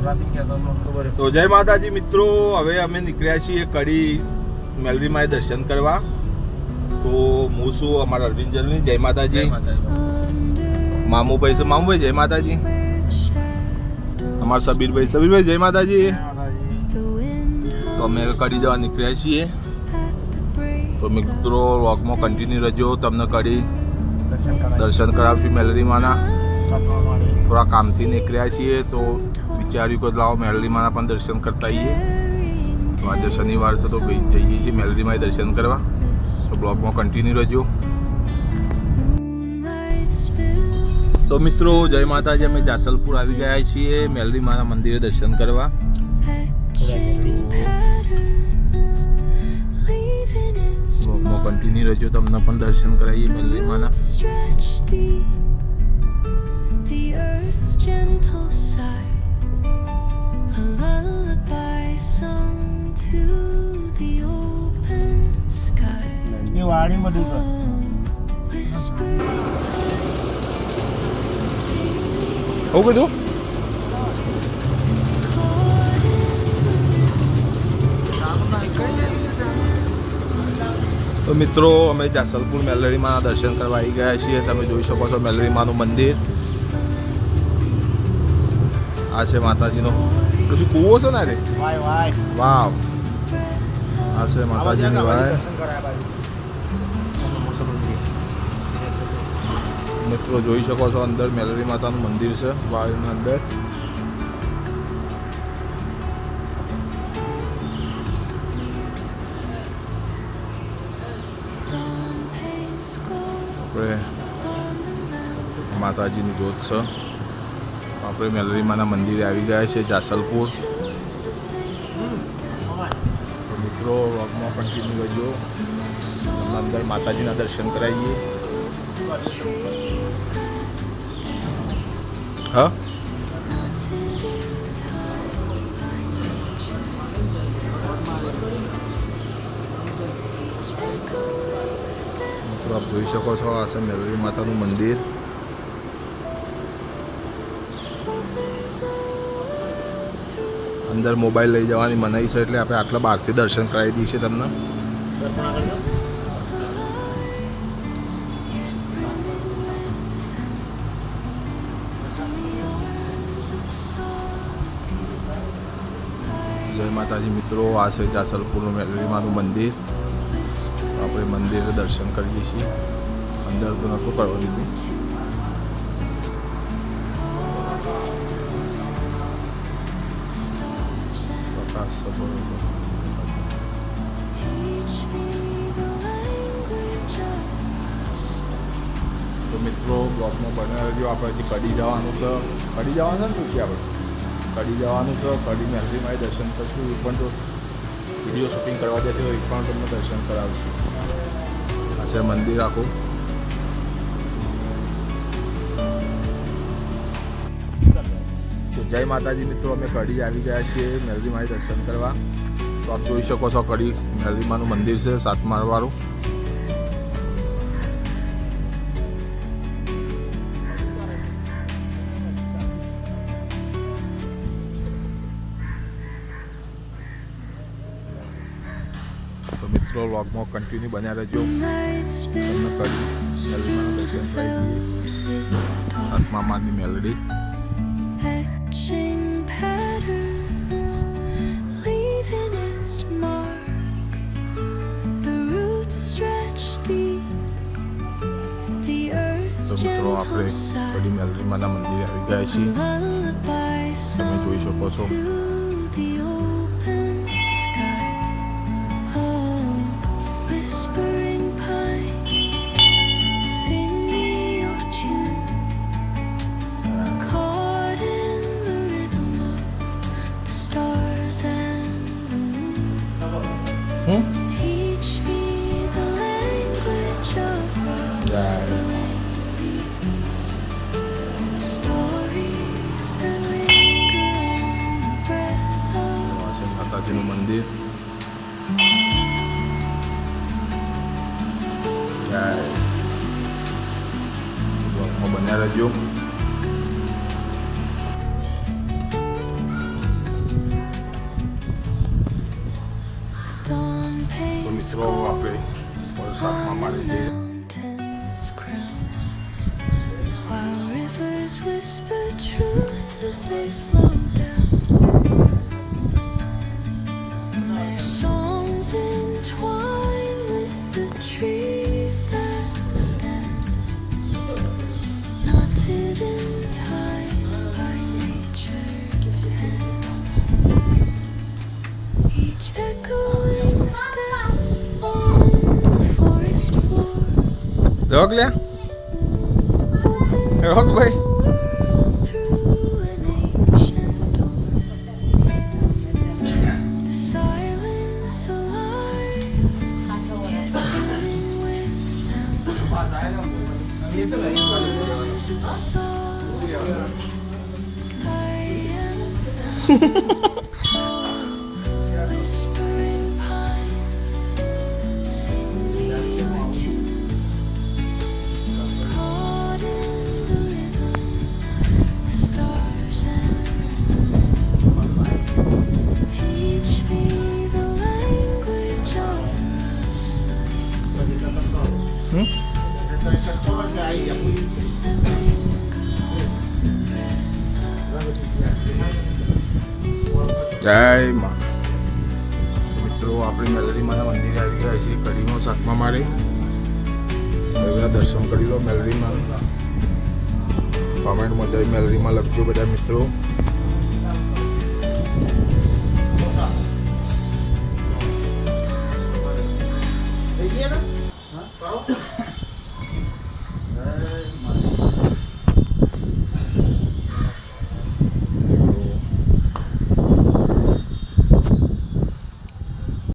તો જય માતાજી મિત્રો, હવે અમે નીકળ્યા છીએ કડી મેલરીમાં દર્શન કરવા. તો હું છું અમારા અરવિંદ જર્ની. જય માતાજી. મામુભાઈ છે, મામુભાઈ જય માતાજી. અમારા સબીરભાઈ જય માતાજી. તો અમે કડી જવા નીકળ્યા છીએ. તો મિત્રો વ્લોગમાં કન્ટિન્યુ રહેજો, તમને કડી દર્શન કરાવશું મેલરીમાંના. થોડા કામથી નીકળ્યા છીએ તો વિચાર્યું કે લાવો મેલરીમાંના પણ દર્શન કરતા આવીએ. તો આજે શનિવાર છે તો જઈએ છીએ મેલરીમાં દર્શન કરવા. તો બ્લોગમાં કન્ટિન્યુ રહેજો. તો મિત્રો જય માતાજી, અમે જાસલપુર આવી ગયા છીએ મેલરીમાંના મંદિરે દર્શન કરવા. બ્લોગમાં કન્ટિન્યુ રહેજો, તમને પણ દર્શન કરાવીએ મેલરીમાંના. Gentle sigh, a lullaby sung to the open sky. ये वाड़ी में दूसरा हो गए તો મિત્રો અમે જાસલપુર મેલરીમાં દર્શન કરવા આવી ગયા છીએ. તમે જોઈ શકો છો મેલરીમાંનું મંદિર. આ છે માતાજીનો પછી કૂવો છે ને રે. वाई वाई વાવ, આ છે માતાજીની વાય. મિત્રો જોઈ શકો છો અંદર મેલરી માતાનું મંદિર છે વાયની અંદર. આપણે માતાજીની જોત છે. આપણે મેલરીમાંના મંદિરે આવી ગયા છે જાસલપુર. તો મિત્રો વ્લોગમાં કન્ટિન્યુ કરજો, તમને અંદર માતાજીના દર્શન કરાવીએ. હા મિત્રો આપ જોઈ શકો છો આ છે મેલરી માતાનું મંદિર. અંદર મોબાઈલ લઈ જવાની મનાઈ છે એટલે આપણે આટલા બહારથી દર્શન કરાવી દઈએ છીએ તમને. જય માતાજી મિત્રો, આ છે જાસલપુરનું મેલરીમાંનું મંદિર. આપણે મંદિરે દર્શન કરીએ છીએ. અંદર તો નહોતું કરવા દીધું. તો મિત્રો બ્લોગમાં બન્યા રહેજો. આપણે કડી જવાનું છે. કડી જવાનું છે ને પૂછીએ આપણે. કડી જવાનું છે. કડી મેલરીમાં દર્શન કરશું. એ પણ તો વિડીયો શૂટિંગ કરવા દેશે એ પણ તમને દર્શન કરાવશું. આ છે મંદિર આખું. તો જય માતાજી મિત્રો, અમે કડી આવી ગયા છીએ મેલરીમાં દર્શન કરવા. તો આપ જોઈ શકો છો કડી મેલરીમાંનું મંદિર છે 7 માળવાળું. તો મિત્રો વ્લોગમાં કન્ટિન્યુ બન્યા રહેજો, તમને કડી મેલરીમાંનું દર્શન કરાવી દઈએ. 7મા માળની Meldi. Etching patterns, leaving its mark. The roots stretch deep, the earth's તો મિત્રો આપણે gentle sigh, કડી મેલરીમાંના મંદિરે આવી ગયા a છીએ. lullaby તમે જોઈ sung શકો છો. to the open sky. Oh, whispering pine, sing me your tune. Caught in the rhythm of the stars and the moon. Teach me the language of rose, stories that linger on the breath of આ છે માતાજીનું મંદિર. જય. બ્લોગમાં બન્યા રહેજો. સાતમા માળે છે. mountains crown, while rivers whisper truths as they flow down. And their songs entwine with the trees that stand, knotted in time by nature's hand. Each echoing step on the forest floor રોક લે opens rock the ભાઈ. world through an ancient door. The silence alive, yet brimming with sound. Arms of solitude, I am whispering pines, sing me your tune. Caught in the rhythm, the stars and the moon. Teach me the language of rustling hmm? stories that linger on the breath of જય માં. મિત્રો આપણે મેલડીમાના મંદિરે આવી ગયા છીએ કડીમાં સાતમા માળે. હવે બધા દર્શન કરી લો મેલડીમાં. કોમેન્ટમાં જઈ મેલડીમાં લખજો બધા મિત્રો.